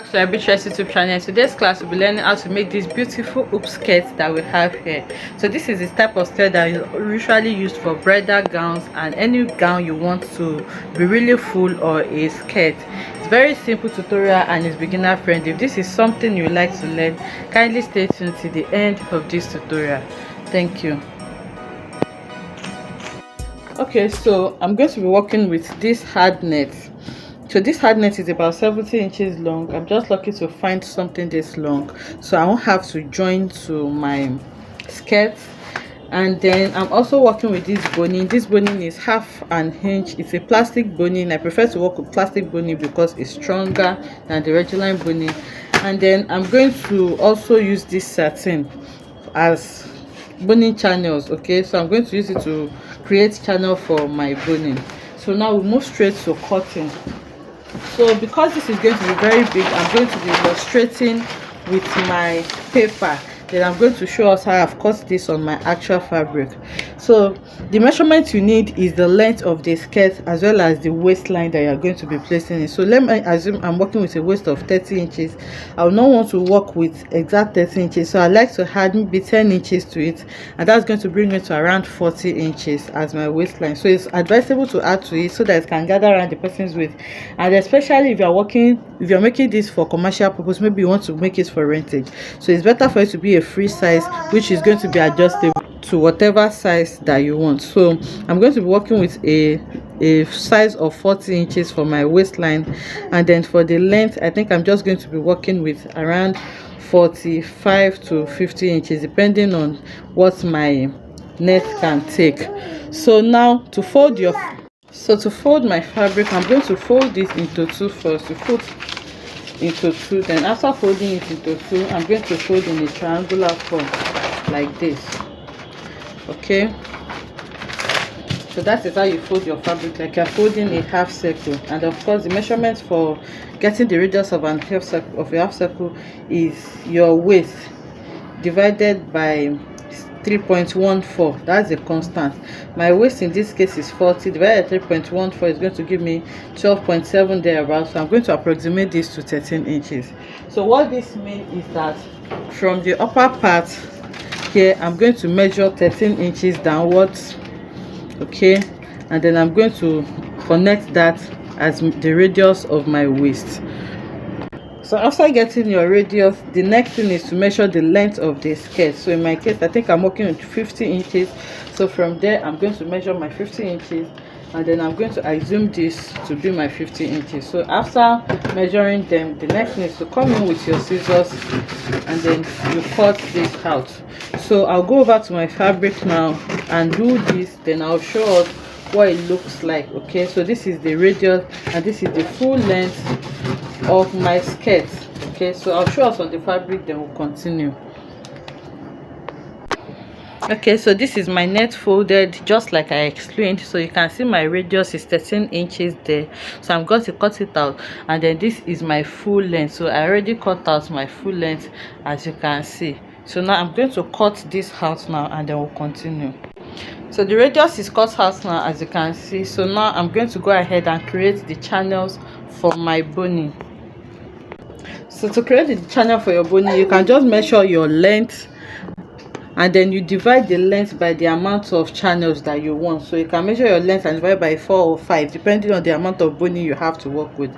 So Arbitress YouTube channel. In today's class we'll be learning how to make this beautiful hoop skirt that we have here. So this is the type of skirt that is usually used for bridal gowns and any gown you want to be really full or a skirt. It's very simple tutorial and it's beginner friendly. If this is something you like to learn, kindly stay tuned to the end of this tutorial. Thank you. Okay, so I'm going to be working with this hard net. So this hard net is about 70 inches long. I'm just lucky to find something this long, so I won't have to join to my skirt. And then I'm also working with this boning. This boning is half an inch. It's a plastic boning. I prefer to work with plastic boning because it's stronger than the regular boning. And then I'm going to also use this satin as boning channels. Okay, so I'm going to use it to create channel for my boning. So now we move straight to cutting. So because this is going to be very big, I'm going to be illustrating with my paper. Then I'm going to show us how I've cut this on my actual fabric. So the measurement you need is the length of the skirt as well as the waistline that you're going to be placing in. So let me assume I'm working with a waist of 30 inches. I will not want to work with exact 30 inches, so I like to add maybe 10 inches to it, and that's going to bring me to around 40 inches as my waistline. So it's advisable to add to it so that it can gather around the person's waist. And especially if you're making this for commercial purpose, maybe you want to make it for rentage, so it's better for it to be a free size which is going to be adjustable to whatever size that you want. So I'm going to be working with a size of 40 inches for my waistline, and then for the length I think I'm just going to be working with around 45 to 50 inches depending on what my net can take. So now to fold my fabric, I'm going to fold this into two first. To fold into two, then after folding it into two, I'm going to fold in a triangular form like this. Okay, so that is how you fold your fabric, like you're folding a half circle. And of course the measurement for getting the radius of a half circle is your waist divided by 3.14. that's a constant. My waist in this case is 40 divided by 3.14 is going to give me 12.7 thereabouts. So I'm going to approximate this to 13 inches. So what this means is that from the upper part here I'm going to measure 13 inches downwards. Okay, and then I'm going to connect that as the radius of my waist. So after getting your radius, the next thing is to measure the length of the skirt. So in my case I think I'm working with 50 inches, so from there I'm going to measure my 50 inches, and then I'm going to assume this to be my 50 inches. So after measuring them, the next thing is to come in with your scissors and then you cut this out. So I'll go over to my fabric now and do this, then I'll show us what it looks like. Okay, so this is the radius and this is the full length of my skirt. Okay, so I'll show us on the fabric, then we'll continue. Okay, so this is my net folded just like I explained. So you can see my radius is 13 inches there, so I'm going to cut it out, and then this is my full length. So I already cut out my full length, as you can see. So now I'm going to cut this out now, and then we'll continue. So the radius is cut out now, as you can see. So now I'm going to go ahead and create the channels for my boning. So to create the channel for your boning, you can just measure your length and then you divide the length by the amount of channels that you want. So you can measure your length and divide by 4 or 5 depending on the amount of boning you have to work with,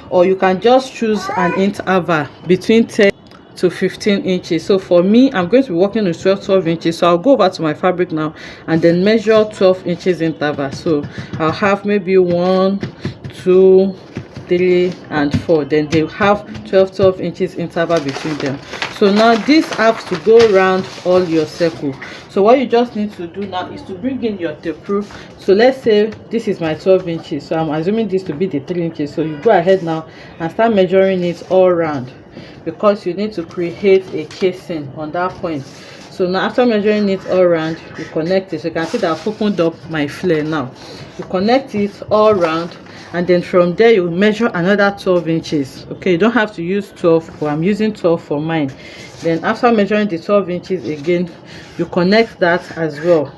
or you can just choose an interval between 10 to 15 inches. So for me, I'm going to be working with 12 inches, so I'll go over to my fabric now and then measure 12 inches interval. So I'll have maybe 1, 2, 3 and 4, then they have 12 inches interval between them. So now this has to go around all your circle. So what you just need to do now is to bring in your tape proof. So let's say this is my 12 inches, so I'm assuming this to be the 3 inches. So you go ahead now and start measuring it all around, because you need to create a casing on that point. So now after measuring it all around, you connect it. So you can see that I've opened up my flare now. You connect it all around, and then from there you measure another 12 inches. Okay, you don't have to use 12, but I'm using 12 for mine. Then after measuring the 12 inches again, you connect that as well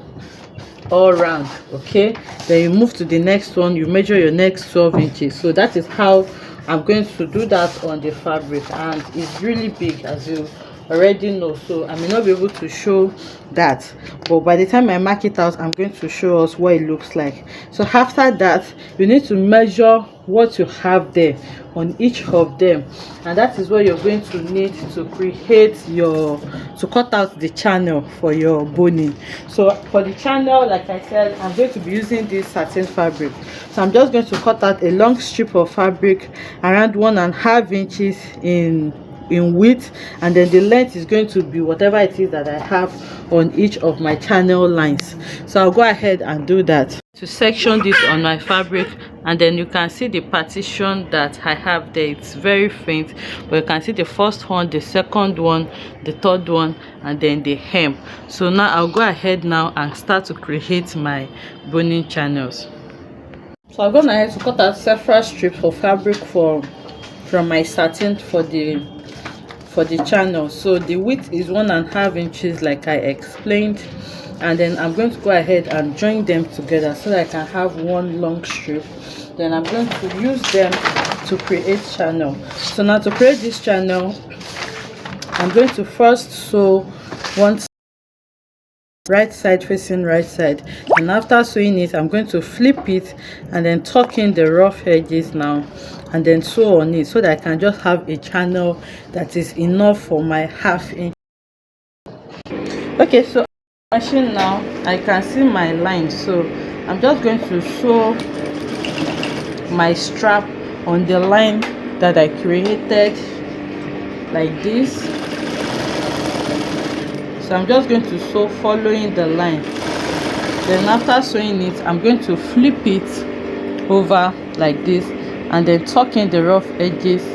all around. Okay, then you move to the next one, you measure your next 12 inches. So that is how I'm going to do that on the fabric, and it's really big, as you already know, so I may not be able to show that, but by the time I mark it out, I'm going to show us what it looks like. So after that, you need to measure what you have there on each of them, and that is what you're going to need to create your, to cut out the channel for your boning. So for the channel, like I said, I'm going to be using this satin fabric. So I'm just going to cut out a long strip of fabric around 1.5 inches in width, and then the length is going to be whatever it is that I have on each of my channel lines. So I'll go ahead and do that to section this on my fabric, and then you can see the partition that I have there. It's very faint, but you can see the first one, the second one, the third one, and then the hem. So now I'll go ahead now and start to create my boning channels. So I'm going ahead to cut out several strips of fabric from my satin for the channel. So the width is 1.5 inches like I explained, and then I'm going to go ahead and join them together so that I can have one long strip. Then I'm going to use them to create channel. So now to create this channel, I'm going to first sew one right side facing right side, and after sewing it, I'm going to flip it and then tuck in the rough edges now, and then sew on it so that I can just have a channel that is enough for my 1/2 inch. Okay, so machine now, I can see my line, so I'm just going to sew my strap on the line that I created like this. So I'm just going to sew following the line. Then after sewing it, I'm going to flip it over like this, and then tuck in the rough edges,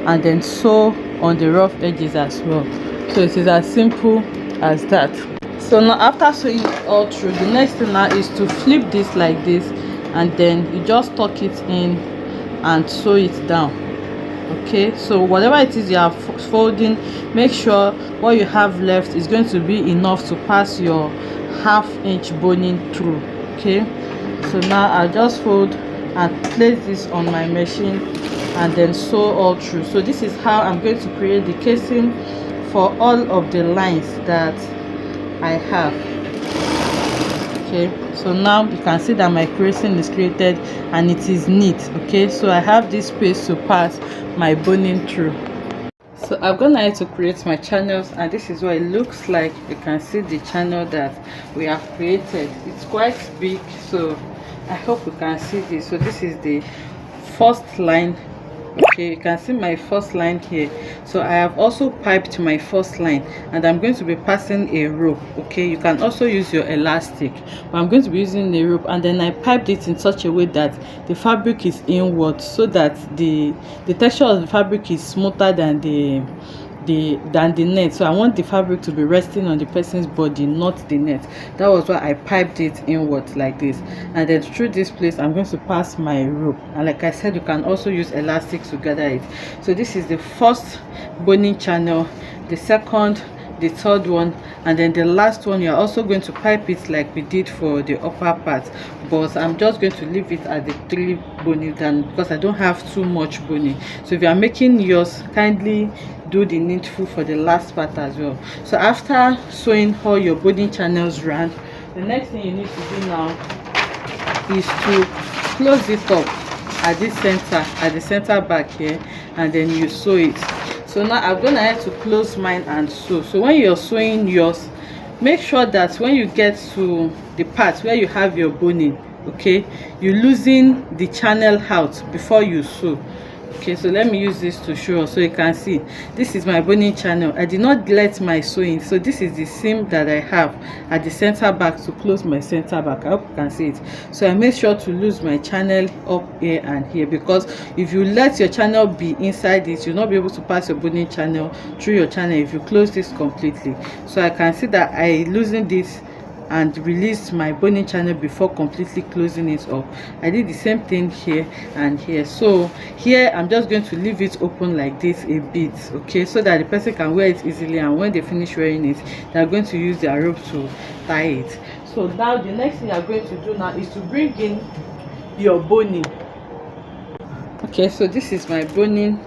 and then sew on the rough edges as well. So it is as simple as that. So now after sewing it all through, the next thing now is to flip this like this, and then you just tuck it in and sew it down. Okay, so whatever it is you are folding, make sure what you have left is going to be enough to pass your 1/2 inch boning through. Okay, so now I'll just fold and place this on my machine and then sew all through. So this is how I'm going to create the casing for all of the lines that I have. Okay, so now you can see that my casing is created and it is neat. Okay, so I have this space to pass my boning through. So I'm gonna have to create my channels, and this is what it looks like. You can see the channel that we have created. It's quite big, so I hope you can see this. So this is the first line. Okay, you can see my first line here. So I have also piped my first line, and I'm going to be passing a rope. Okay, you can also use your elastic, but I'm going to be using a rope, and then I piped it in such a way that the fabric is inward, so that the texture of the fabric is smoother than the net. So I want the fabric to be resting on the person's body, not the net. That was why I piped it inward like this, and then through this place I'm going to pass my rope, and like I said, you can also use elastic to gather it. So this is the first boning channel, the second, the third one, and then the last one. You're also going to pipe it like we did for the upper part, but I'm just going to leave it at the 3 boning down because I don't have too much boning. So if you are making yours, kindly do the needful for the last part as well. So after sewing all your boning channels round, the next thing you need to do now is to close it up at this center, at the center back here, and then you sew it. So now I'm gonna have to close mine and sew. So when you're sewing yours, make sure that when you get to the part where you have your boning, okay, you loosen the channel out before you sew. Okay, so let me use this to show, so you can see this is my boning channel. I did not let my sewing, so this is the seam that I have at the center back to close my center back. I hope you can see it. So I make sure to lose my channel up here and here, because if you let your channel be inside it, you'll not be able to pass your boning channel through your channel if you close this completely. So I can see that I loosened this and released my boning channel before completely closing it up. I did the same thing here and here. So here I'm just going to leave it open like this a bit, okay, so that the person can wear it easily, and when they finish wearing it, they are going to use their rope to tie it. So now the next thing you are going to do now is to bring in your boning. Okay, so this is my boning,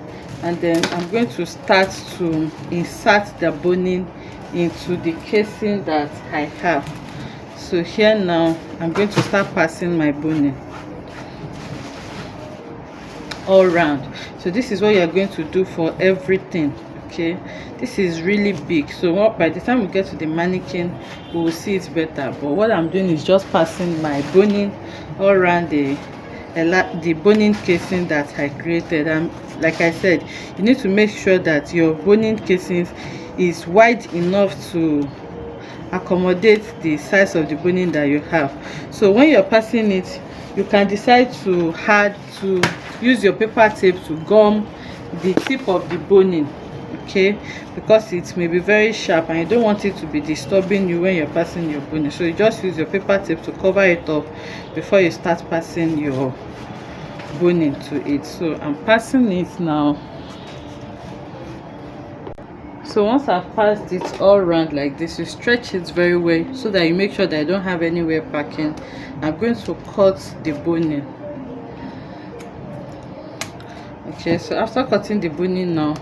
and then I'm going to start to insert the boning into the casing that I have. So here now I'm going to start passing my boning all round. So this is what you're going to do for everything. Okay, this is really big, so by the time we get to the mannequin we will see it better. But what I'm doing is just passing my boning all around the boning casing that I created. And like I said, you need to make sure that your boning casings is wide enough to accommodate the size of the boning that you have. So when you're passing it, you can decide to use your paper tape to gum the tip of the boning, okay, because it may be very sharp and you don't want it to be disturbing you when you're passing your boning. So you just use your paper tape to cover it up before you start passing your boning to it. So I'm passing it now. So once I've passed it all around like this, you stretch it very well so that you make sure that I don't have anywhere packing. I'm going to cut the boning. Okay, so after cutting the boning now,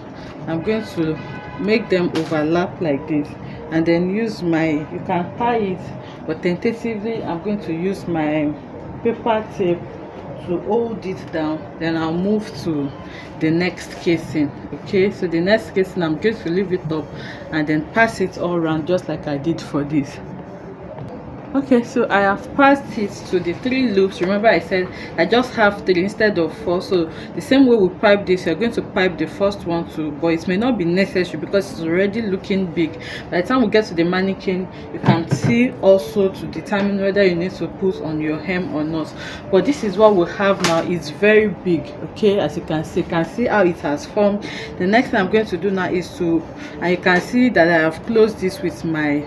I'm going to make them overlap like this, and then use my, you can tie it, but tentatively I'm going to use my paper tape to hold it down. Then I'll move to the next casing. Okay, so the next casing I'm going to leave it up and then pass it all around just like I did for this. Okay, so I have passed it to the 3 loops. Remember I said I just have 3 instead of 4. So the same way we pipe this, you're going to pipe the first one too, but it may not be necessary because it's already looking big. By the time we get to the mannequin, you can see also to determine whether you need to put on your hem or not. But this is what we have now. It's very big. Okay, as you can see how it has formed. The next thing I'm going to do now is to, and you can see that I have closed this with my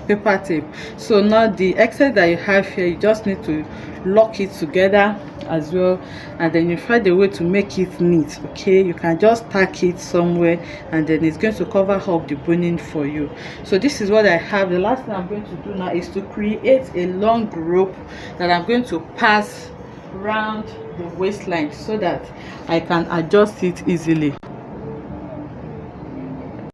paper tape. So now the excess that you have here, you just need to lock it together as well, and then you find a way to make it neat. Okay, you can just tack it somewhere and then it's going to cover up the boning for you. So this is what I have. The last thing I'm going to do now is to create a long rope that I'm going to pass around the waistline so that I can adjust it easily.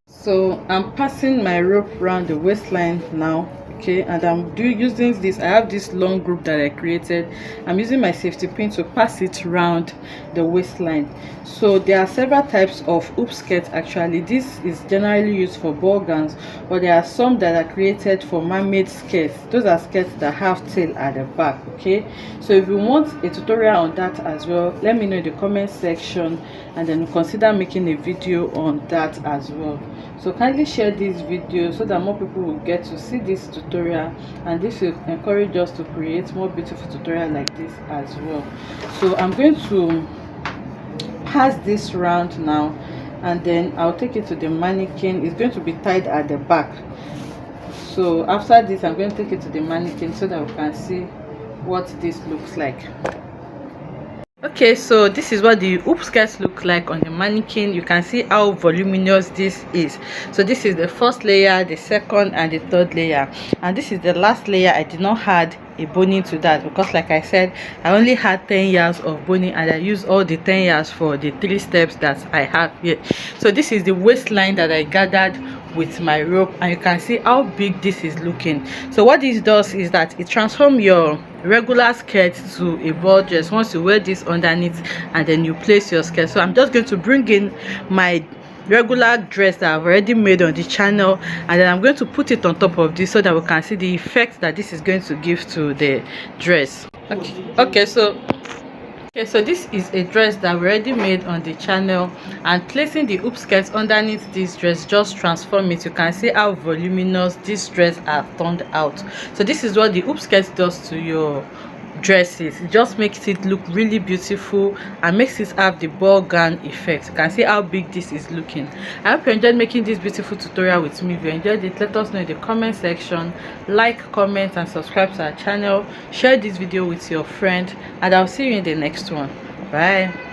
So I'm passing my rope around the waistline now. Okay, and I'm using this, I have this long group that I created. I'm using my safety pin to pass it around the waistline. So there are several types of hoop skirts. Actually, this is generally used for ball gowns, but there are some that are created for man-made skirts. Those are skirts that have tail at the back. Okay, so if you want a tutorial on that as well, let me know in the comment section, and then we'll consider making a video on that as well. So kindly share this video so that more people will get to see this tutorial, and this will encourage us to create more beautiful tutorial like this as well. So I'm going to pass this round now, and then I'll take it to the mannequin. It's going to be tied at the back. So after this I'm going to take it to the mannequin so that we can see what this looks like. Okay, so this is what the hoop skirts look like on the mannequin. You can see how voluminous this is. So this is the first layer, the second and the third layer, and this is the last layer. I did not add a boning to that because, like I said, I only had 10 yards of boning and I used all the 10 yards for the 3 steps that I have here. So this is the waistline that I gathered with my rope, and you can see how big this is looking. So what this does is that it transforms your regular skirt to a ball dress once you wear this underneath and then you place your skirt. So I'm just going to bring in my regular dress that I've already made on the channel, and then I'm going to put it on top of this so that we can see the effect that this is going to give to the dress. Okay, so this is a dress that we already made on the channel, and placing the hoop skirts underneath this dress just transform it. You can see how voluminous this dress has turned out. So this is what the hoop skirts does to your dresses. It just makes it look really beautiful and makes it have the ball gown effect. You can see how big this is looking. I hope you enjoyed making this beautiful tutorial with me. If you enjoyed it, let us know in the comment section. Like, comment and subscribe to our channel. Share this video with your friend, and I'll see you in the next one. Bye.